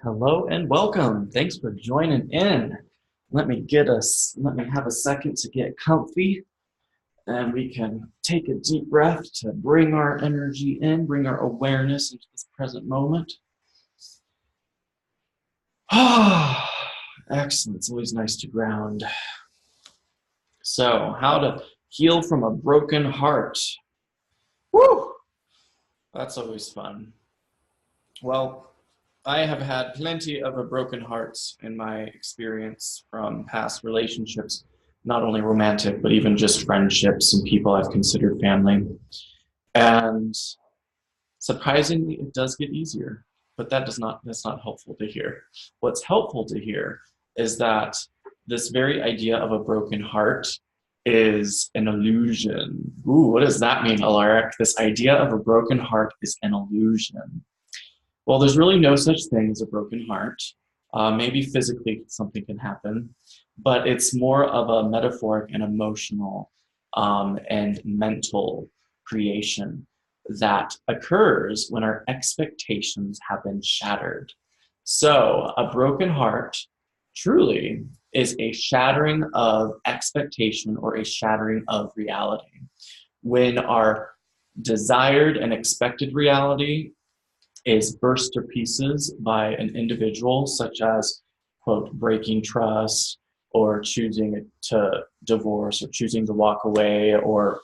Hello and welcome. Thanks for joining in. Let me have a second to get comfy and we can take a deep breath to bring our energy in, bring our awareness into this present moment. Ah, excellent. It's always nice to ground. So, how to heal from a broken heart. Woo! That's always fun. Well, I have had plenty of a broken hearts in my experience from past relationships, not only romantic, but even just friendships and people I've considered family. And surprisingly, it does get easier, but that's not helpful to hear. What's helpful to hear is that this very idea of a broken heart is an illusion. Ooh, what does that mean, Alaric? This idea of a broken heart is an illusion. Well, there's really no such thing as a broken heart. Maybe physically something can happen, but it's more of a metaphoric and emotional and mental creation that occurs when our expectations have been shattered. So, a broken heart truly is a shattering of expectation or a shattering of reality. When our desired and expected reality is burst to pieces by an individual, such as, quote, breaking trust or choosing to divorce or choosing to walk away or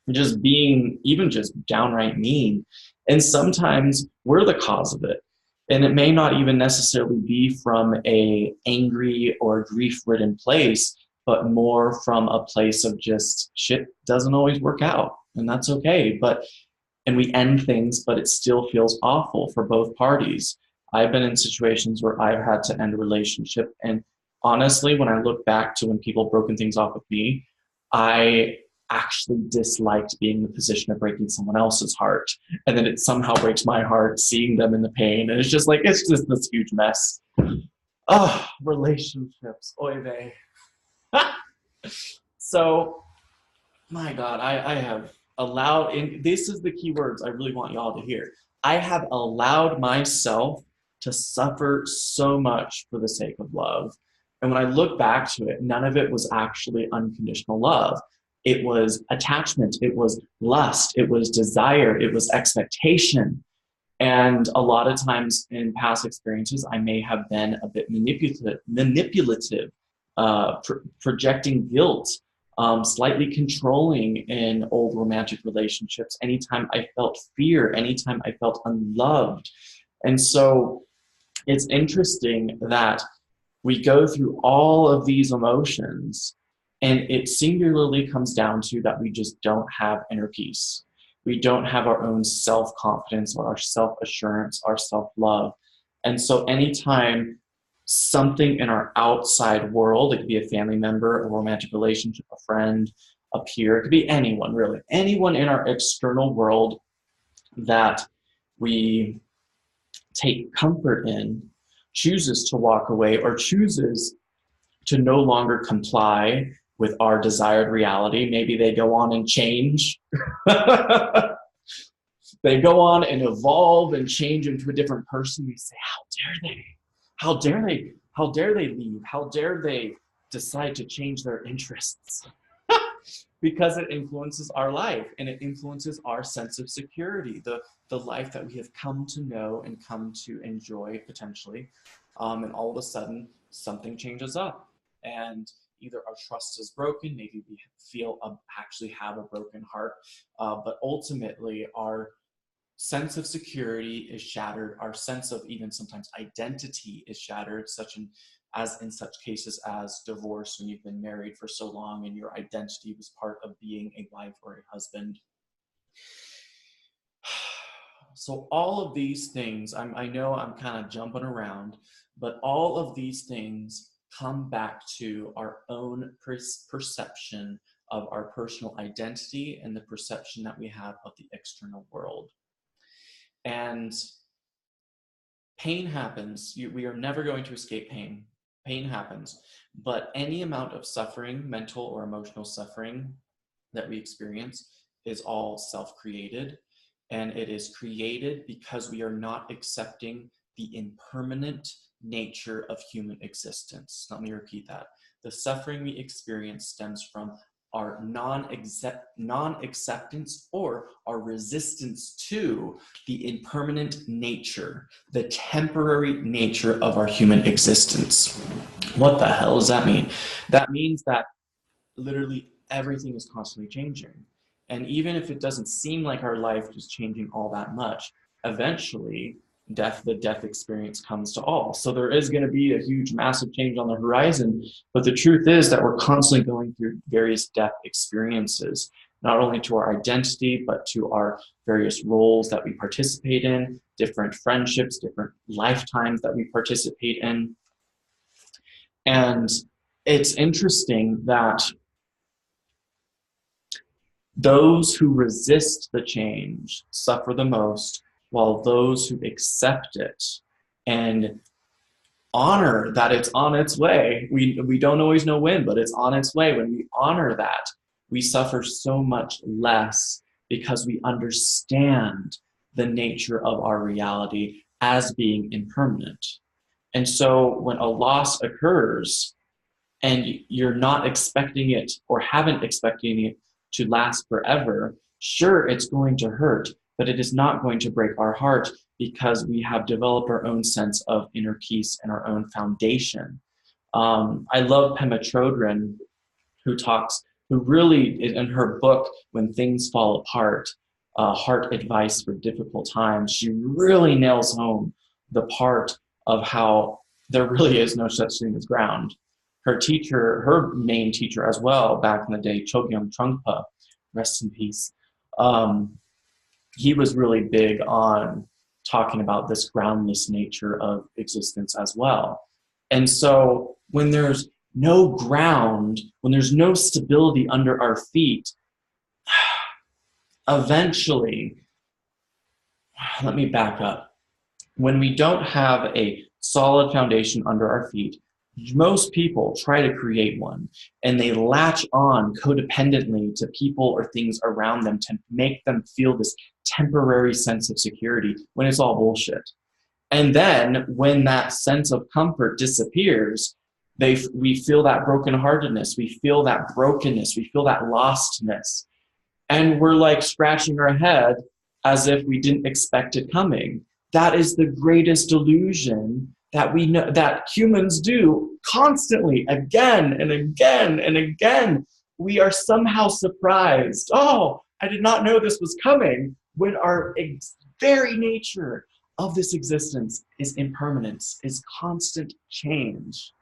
just being even just downright mean. And sometimes we're the cause of it. And it may not even necessarily be from a angry or grief-ridden place, but more from a place of just shit doesn't always work out. And that's okay. And we end things, but it still feels awful for both parties. I've been in situations where I've had to end a relationship. And honestly, when I look back to when people broken things off with me, I actually disliked being in the position of breaking someone else's heart. And then it somehow breaks my heart seeing them in the pain. And it's just like, it's just this huge mess. Oh, relationships. Oy vey. So my God, I have allowed, and this is the key words I really want y'all to hear. I have allowed myself to suffer so much for the sake of love. And when I look back to it, none of it was actually unconditional love. It was attachment, it was lust, it was desire, it was expectation. And a lot of times in past experiences, I may have been a bit manipulative, projecting guilt, slightly controlling in old romantic relationships. Anytime I felt fear, anytime I felt unloved. And so it's interesting that we go through all of these emotions, and it singularly comes down to that we just don't have inner peace. We don't have our own self confidence or our self assurance, our self love. And so, anytime something in our outside world, it could be a family member, a romantic relationship, a friend, a peer, it could be anyone really, anyone in our external world that we take comfort in, chooses to walk away or chooses to no longer comply with our desired reality. Maybe they go on and change. They go on and evolve and change into a different person. We say, how dare they? How dare they? How dare they leave? How dare they decide to change their interests? Because it influences our life and it influences our sense of security, the life that we have come to know and come to enjoy potentially. And all of a sudden, something changes up. And either our trust is broken, maybe we feel actually have a broken heart, but ultimately our sense of security is shattered. Our sense of even sometimes identity is shattered, as in such cases as divorce, when you've been married for so long and your identity was part of being a wife or a husband. So all of these things, I know I'm kind of jumping around, but all of these things come back to our own perception of our personal identity and the perception that we have of the external world. And pain happens. We are never going to escape pain. Pain happens. But any amount of suffering, mental or emotional suffering that we experience, is all self-created. And it is created because we are not accepting the impermanent nature of human existence. Let me repeat that. The suffering we experience stems from our non-acceptance or our resistance to the impermanent nature, the temporary nature of our human existence. What the hell does that mean? That means that literally everything is constantly changing. And even if it doesn't seem like our life is changing all that much, eventually the death experience comes to all. So there is going to be a huge, massive change on the horizon. But the truth is that we're constantly going through various death experiences, not only to our identity, but to our various roles that we participate in, different friendships, different lifetimes that we participate in. And it's interesting that those who resist the change suffer the most, while those who accept it and honor that it's on its way, we don't always know when, but it's on its way. When we honor that, we suffer so much less because we understand the nature of our reality as being impermanent. And so when a loss occurs and you're not expecting it or haven't expecting it to last forever, sure, it's going to hurt, but it is not going to break our heart because we have developed our own sense of inner peace and our own foundation. I love Pema Chodron, who really, in her book, When Things Fall Apart, Heart Advice for Difficult Times, she really nails home the part of how there really is no such thing as ground. Her main teacher as well, back in the day, Chogyam Trungpa, rest in peace, he was really big on talking about this groundless nature of existence as well. And so when there's no ground, when there's no stability under our feet, eventually, let me back up. When we don't have a solid foundation under our feet, most people try to create one, and they latch on codependently to people or things around them to make them feel this temporary sense of security when it's all bullshit. And then when that sense of comfort disappears, we feel that brokenheartedness, we feel that brokenness, we feel that lostness. And we're like scratching our head as if we didn't expect it coming. That is the greatest illusion that we know, that humans do constantly, again and again and again. We are somehow surprised. Oh, I did not know this was coming, when our very nature of this existence is impermanence, is constant change.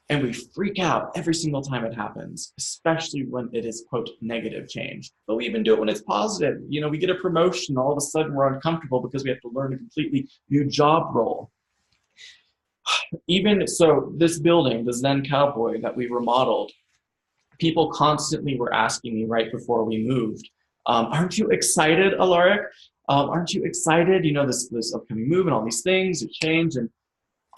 And we freak out every single time it happens, especially when it is, quote, negative change. But we even do it when it's positive. You know, we get a promotion, all of a sudden we're uncomfortable because we have to learn a completely new job role. Even so, this building, the Zen Cowboy that we remodeled, people constantly were asking me right before we moved, aren't you excited, Alaric? Aren't you excited? You know, this upcoming move and all these things have changed. And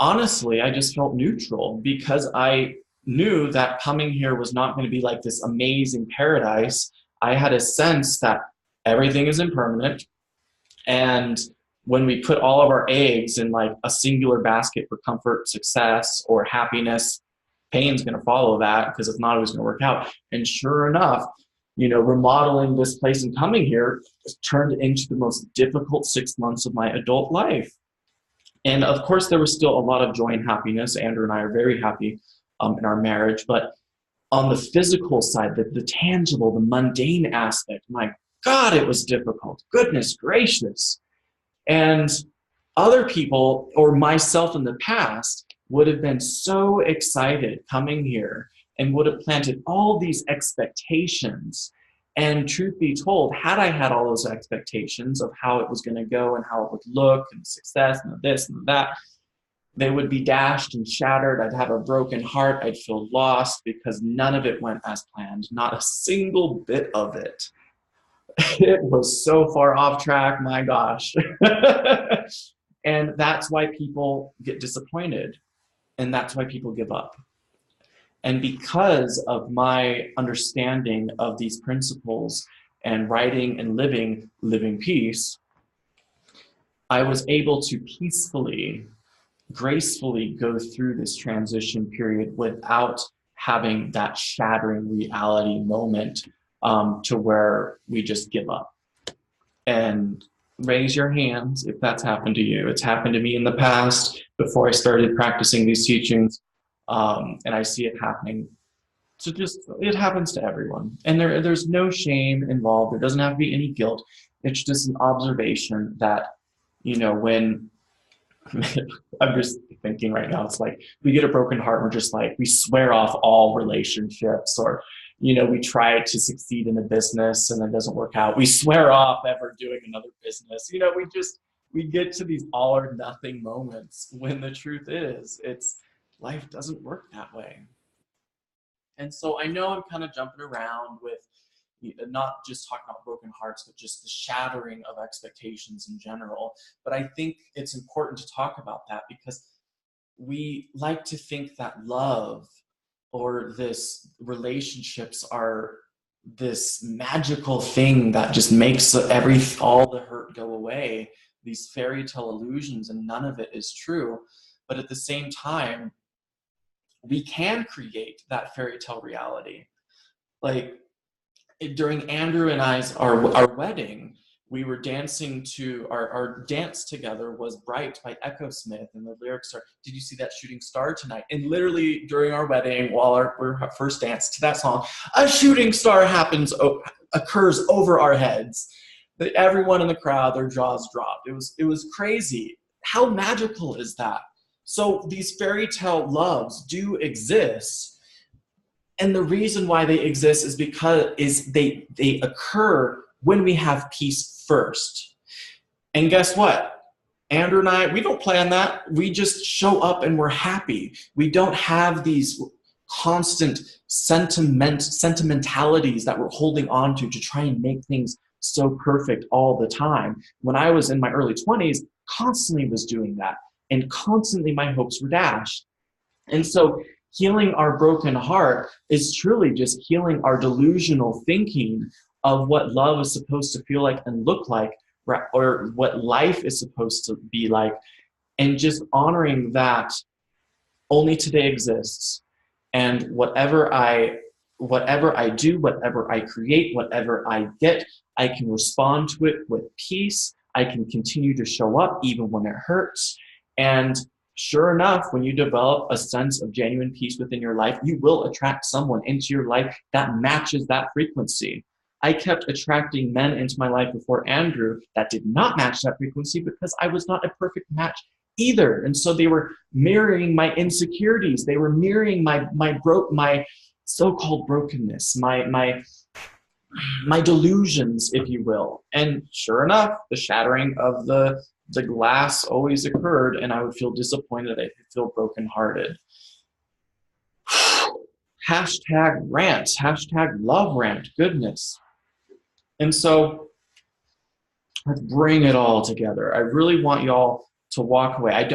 honestly, I just felt neutral because I knew that coming here was not going to be like this amazing paradise. I had a sense that everything is impermanent. And when we put all of our eggs in like a singular basket for comfort, success, or happiness, pain's going to follow that because it's not always going to work out. And sure enough, you know, remodeling this place and coming here turned into the most difficult 6 months of my adult life. And of course, there was still a lot of joy and happiness. Andrew and I are very happy in our marriage. But on the physical side, the tangible, the mundane aspect, my God, it was difficult. Goodness gracious. And other people, or myself in the past, would have been so excited coming here and would have planted all these expectations. And truth be told, had I had all those expectations of how it was going to go and how it would look and success and this and that, they would be dashed and shattered. I'd have a broken heart. I'd feel lost because none of it went as planned, not a single bit of it. It was so far off track, my gosh. And that's why people get disappointed. And that's why people give up. And because of my understanding of these principles and writing and living peace, I was able to peacefully, gracefully go through this transition period without having that shattering reality moment, to where we just give up. And raise your hands if that's happened to you. It's happened to me in the past before I started practicing these teachings, and I see it happening. So just, it happens to everyone, and there's no shame involved. There doesn't have to be any guilt. It's just an observation that, when I'm just thinking right now, it's like we get a broken heart, we're just like, we swear off all relationships, or, we try to succeed in a business and it doesn't work out. We swear off ever doing another business. We get to these all or nothing moments when the truth is, life doesn't work that way. And so I know I'm kind of jumping around with not just talking about broken hearts, but just the shattering of expectations in general. But I think it's important to talk about that because we like to think that love or this relationships are this magical thing that just makes all the hurt go away, these fairy tale illusions, and none of it is true. But at the same time, we can create that fairy tale reality. Like, during Andrew and I's our wedding, we were dancing to our dance together was Bright by Echo Smith, and the lyrics are, did you see that shooting star tonight? And literally during our wedding, while our first dance to that song, a shooting star occurs over our heads. Everyone in the crowd, their jaws dropped. It was crazy. How magical is that? So these fairy tale loves do exist. And the reason why they exist is because they occur when we have peace first. And guess what? Andrew and I, we don't plan that. We just show up and we're happy. We don't have these constant sentimentalities that we're holding on to try and make things so perfect all the time. When I was in my early 20s, constantly was doing that. And constantly my hopes were dashed. And so healing our broken heart is truly just healing our delusional thinking of what love is supposed to feel like and look like, or what life is supposed to be like, and just honoring that only today exists. And whatever I do, whatever I create, whatever I get, I can respond to it with peace. I can continue to show up even when it hurts. And sure enough, when you develop a sense of genuine peace within your life, you will attract someone into your life that matches that frequency. I kept attracting men into my life before Andrew that did not match that frequency because I was not a perfect match either. And so they were mirroring my insecurities. They were mirroring my so-called brokenness, my delusions, if you will. And sure enough, the shattering of the glass always occurred, and I would feel disappointed. I would feel brokenhearted. Hashtag rant, hashtag love rant, goodness. And so let's bring it all together. I really want y'all to walk away.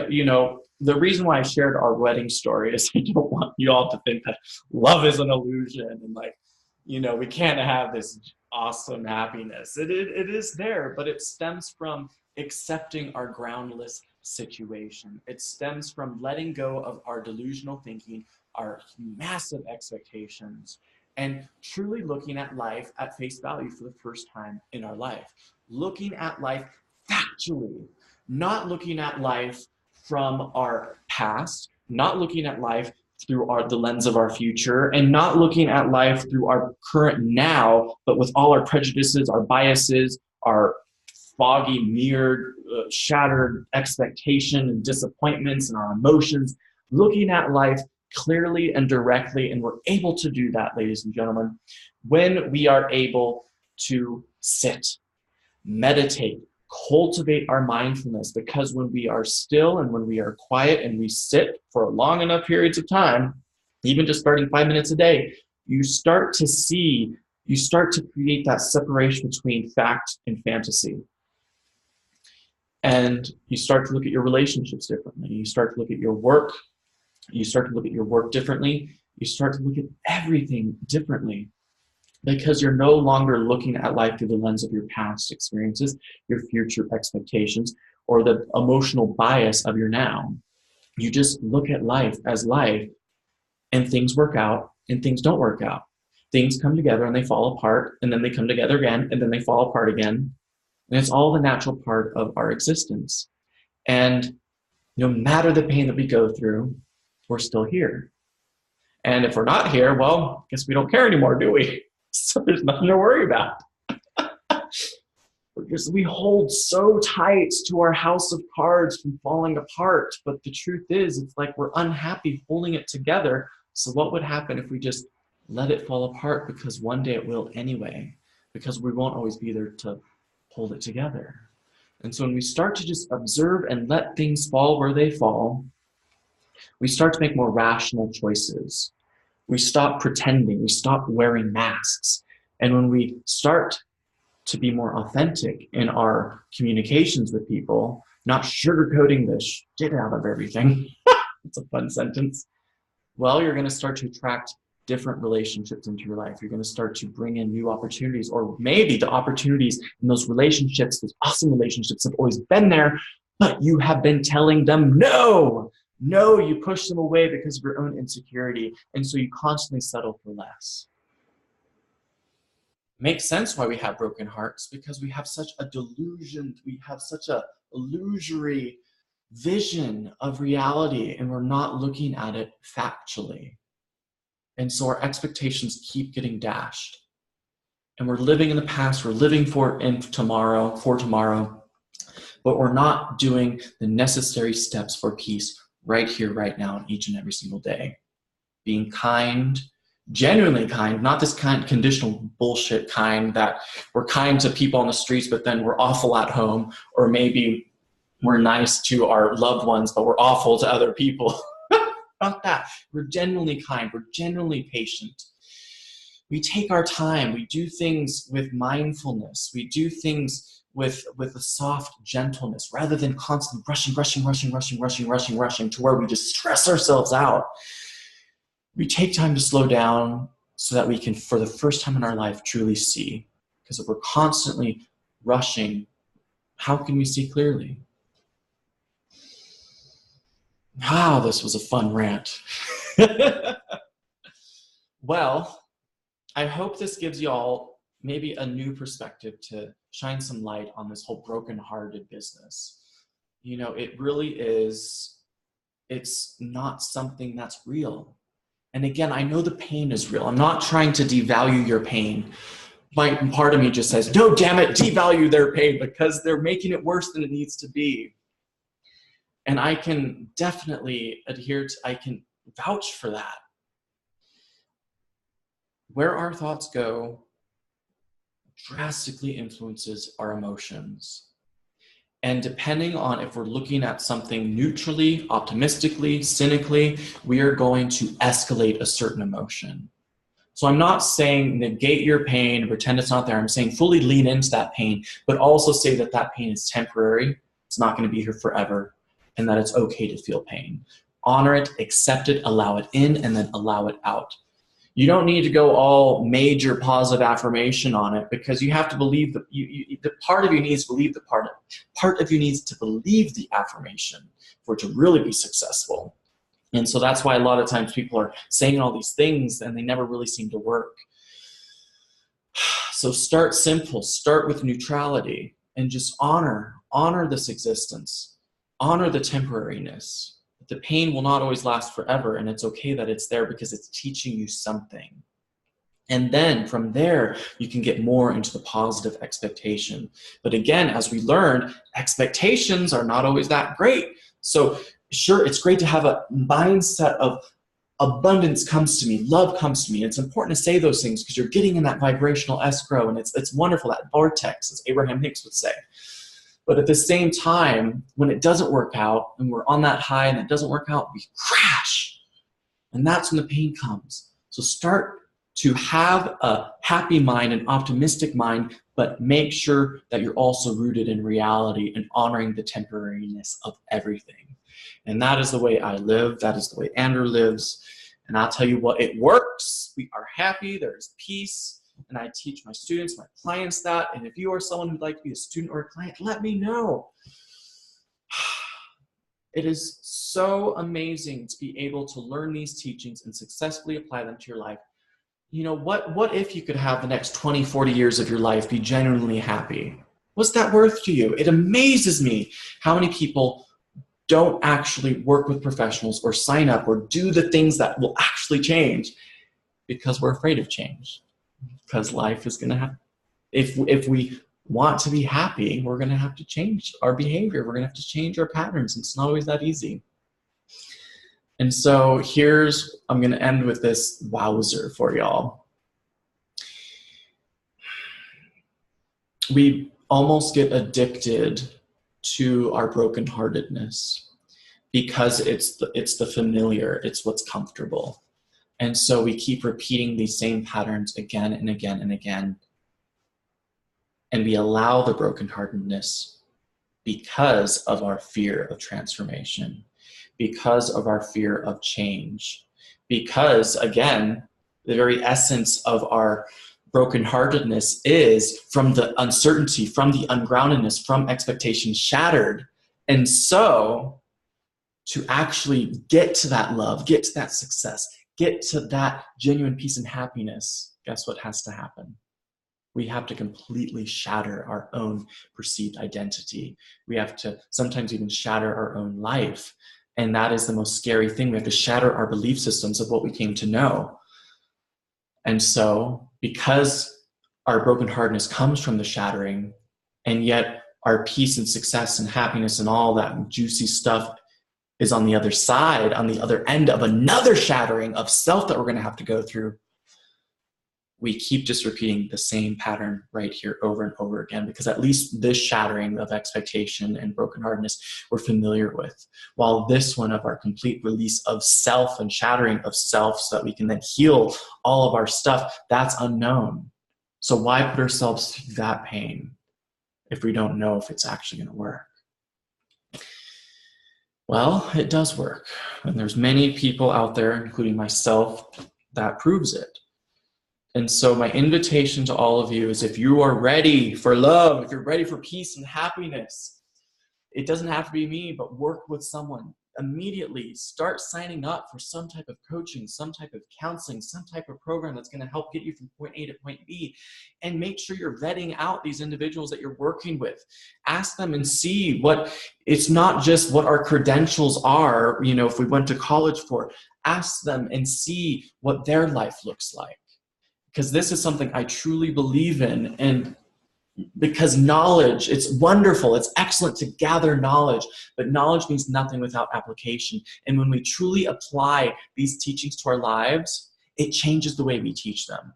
The reason why I shared our wedding story is I don't want y'all to think that love is an illusion and we can't have this awesome happiness. It is there, but it stems from accepting our groundless situation. It stems from letting go of our delusional thinking, our massive expectations, and truly looking at life at face value for the first time in our life. Looking at life factually, not looking at life from our past, not looking at life through the lens of our future, and not looking at life through our current now, but with all our prejudices, our biases, our foggy, mirrored, shattered expectation and disappointments and our emotions, looking at life clearly and directly. And we're able to do that, ladies and gentlemen, when we are able to sit, meditate, cultivate our mindfulness. Because when we are still and when we are quiet and we sit for long enough periods of time, even just starting 5 minutes a day, you start to create that separation between fact and fantasy. And you start to look at your relationships differently. You start to look at your work. You start to look at your work differently. You start to look at everything differently, because you're no longer looking at life through the lens of your past experiences, your future expectations, or the emotional bias of your now. You just look at life as life, and things work out and things don't work out. Things come together and they fall apart, and then they come together again, and then they fall apart again. And it's all the natural part of our existence. And no matter the pain that we go through, we're still here. And if we're not here, well, I guess we don't care anymore, do we? So there's nothing to worry about. Because we hold so tight to our house of cards from falling apart. But the truth is, it's like we're unhappy holding it together. So what would happen if we just let it fall apart? Because one day it will anyway, because we won't always be there to hold it together. And so when we start to just observe and let things fall where they fall, we start to make more rational choices. We stop pretending. We stop wearing masks. And when we start to be more authentic in our communications with people, not sugarcoating the shit out of everything. It's a fun sentence. Well, you're going to start to attract different relationships into your life. You're going to start to bring in new opportunities, or maybe the opportunities in those relationships, those awesome relationships, have always been there, but you have been telling them no. No, you push them away because of your own insecurity, and so you constantly settle for less. Makes sense why we have broken hearts, because we have such a delusion, we have such a illusory vision of reality, and we're not looking at it factually. And so our expectations keep getting dashed. And we're living in the past, we're living for tomorrow, but we're not doing the necessary steps for peace right here, right now, each and every single day. Being kind, genuinely kind, not this kind conditional bullshit kind that we're kind to people on the streets, but then we're awful at home, or maybe we're nice to our loved ones, but we're awful to other people. Not that. We're genuinely kind. We're genuinely patient. We take our time. We do things with mindfulness. We do things with a soft gentleness, rather than constantly rushing to where we just stress ourselves out. We take time to slow down so that we can, for the first time in our life, truly see. Because if we're constantly rushing, how can we see clearly? Wow, this was a fun rant. Well, I hope this gives you all maybe a new perspective to shine some light on this whole broken-hearted business. You know, it really is, it's not something that's real. And again, I know the pain is real. I'm not trying to devalue your pain. Part of me just says, no, damn it, devalue their pain, because they're making it worse than it needs to be. And I can definitely I can vouch for that. Where our thoughts go drastically influences our emotions. And depending on if we're looking at something neutrally, optimistically, cynically, we are going to escalate a certain emotion. So I'm not saying negate your pain and pretend it's not there. I'm saying fully lean into that pain, but also say that that pain is temporary. It's not going to be here forever, and that it's okay to feel pain. Honor it, accept it, allow it in, and then allow it out. You don't need to go all major positive affirmation on it, because you have to believe that the part of you needs to believe the part of you needs to believe the affirmation for it to really be successful. And so that's why a lot of times people are saying all these things and they never really seem to work. So start simple, start with neutrality, and just honor this existence, honor the temporariness. The pain will not always last forever, and it's okay that it's there, because it's teaching you something. And then from there, you can get more into the positive expectation. But again, as we learned, expectations are not always that great. So sure, it's great to have a mindset of abundance comes to me, love comes to me. It's important to say those things, because you're getting in that vibrational escrow, and it's wonderful, that vortex, as Abraham Hicks would say. But at the same time, when it doesn't work out, and we're on that high and it doesn't work out, we crash. And that's when the pain comes. So start to have a happy mind, an optimistic mind, but make sure that you're also rooted in reality and honoring the temporariness of everything. And that is the way I live. That is the way Andrew lives. And I'll tell you what, it works. We are happy. There's peace. And I teach my students, my clients that. And if you are someone who'd like to be a student or a client, let me know. It is so amazing to be able to learn these teachings and successfully apply them to your life. You know, what if you could have the next 20, 40 years of your life be genuinely happy? What's that worth to you? It amazes me how many people don't actually work with professionals or sign up or do the things that will actually change because we're afraid of change. Because life is going to have, if we want to be happy, we're going to have to change our behavior. We're going to have to change our patterns. It's not always that easy. And so I'm going to end with this wowzer for y'all. We almost get addicted to our brokenheartedness because it's the familiar, it's what's comfortable. And so we keep repeating these same patterns again and again and again. And we allow the brokenheartedness because of our fear of transformation, because of our fear of change, because, again, the very essence of our brokenheartedness is from the uncertainty, from the ungroundedness, from expectation shattered. And so to actually get to that love, get to that success, get to that genuine peace and happiness, guess what has to happen? We have to completely shatter our own perceived identity. We have to sometimes even shatter our own life. And that is the most scary thing. We have to shatter our belief systems of what we came to know. And so, because our brokenheartedness comes from the shattering, and yet our peace and success and happiness and all that juicy stuff is on the other side, on the other end of another shattering of self that we're going to have to go through, we keep just repeating the same pattern right here over and over again, because at least this shattering of expectation and brokenheartedness we're familiar with, while this one of our complete release of self and shattering of self so that we can then heal all of our stuff, that's unknown. So why put ourselves through that pain if we don't know if it's actually going to work? Well, it does work. And there's many people out there, including myself, that proves it. And so my invitation to all of you is, if you are ready for love, if you're ready for peace and happiness, it doesn't have to be me, but work with someone. Immediately start signing up for some type of coaching, some type of counseling, some type of program that's going to help get you from point A to point B. And make sure you're vetting out these individuals that you're working with. Ask them and see it's not just what our credentials are, if we went to college for. Ask them and see what their life looks like. Because this is something I truly believe in, and because knowledge, it's wonderful, it's excellent to gather knowledge, but knowledge means nothing without application. And when we truly apply these teachings to our lives, it changes the way we teach them.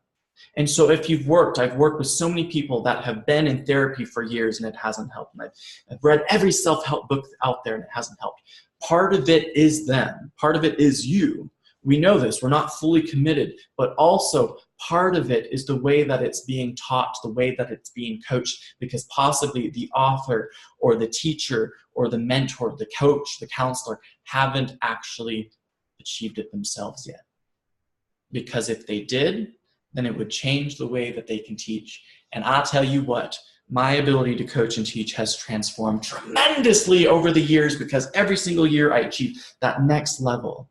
And so if I've worked with so many people that have been in therapy for years and it hasn't helped. And I've read every self-help book out there and it hasn't helped. Part of it is them, part of it is you. We know this, we're not fully committed, but also part of it is the way that it's being taught, the way that it's being coached, because possibly the author or the teacher or the mentor, the coach, the counselor haven't actually achieved it themselves yet. Because if they did, then it would change the way that they can teach. And I'll tell you what, my ability to coach and teach has transformed tremendously over the years, because every single year I achieve that next level.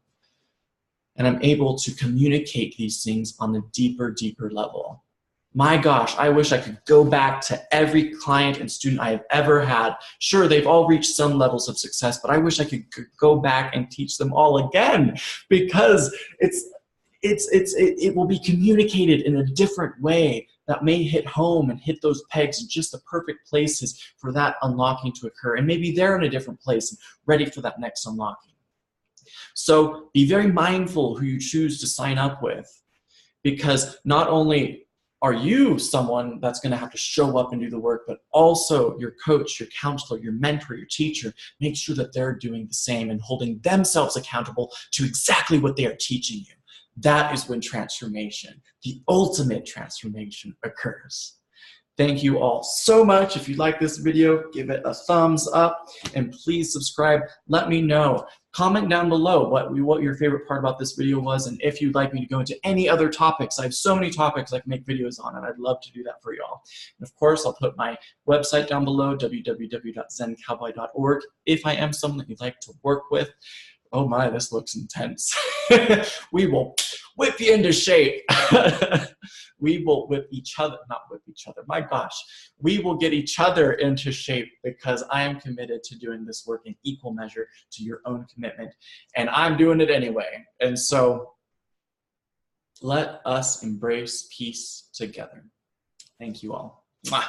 And I'm able to communicate these things on a deeper, deeper level. My gosh, I wish I could go back to every client and student I have ever had. Sure, they've all reached some levels of success, but I wish I could go back and teach them all again, because it will be communicated in a different way that may hit home and hit those pegs in just the perfect places for that unlocking to occur. And maybe they're in a different place and ready for that next unlocking. So be very mindful who you choose to sign up with, because not only are you someone that's going to have to show up and do the work, but also your coach, your counselor, your mentor, your teacher, make sure that they're doing the same and holding themselves accountable to exactly what they are teaching you. That is when transformation, the ultimate transformation, occurs. Thank you all so much. If you like this video, give it a thumbs up and please subscribe. Let me know Comment down below what your favorite part about this video was, and if you'd like me to go into any other topics. I have so many topics I can make videos on, and I'd love to do that for y'all. And of course, I'll put my website down below, www.zencowboy.org. If I am someone that you'd like to work with, oh my, this looks intense. We will whip you into shape. We will whip each other, not whip each other, my gosh. We will get each other into shape because I am committed to doing this work in equal measure to your own commitment. And I'm doing it anyway. And so let us embrace peace together. Thank you all. Mwah.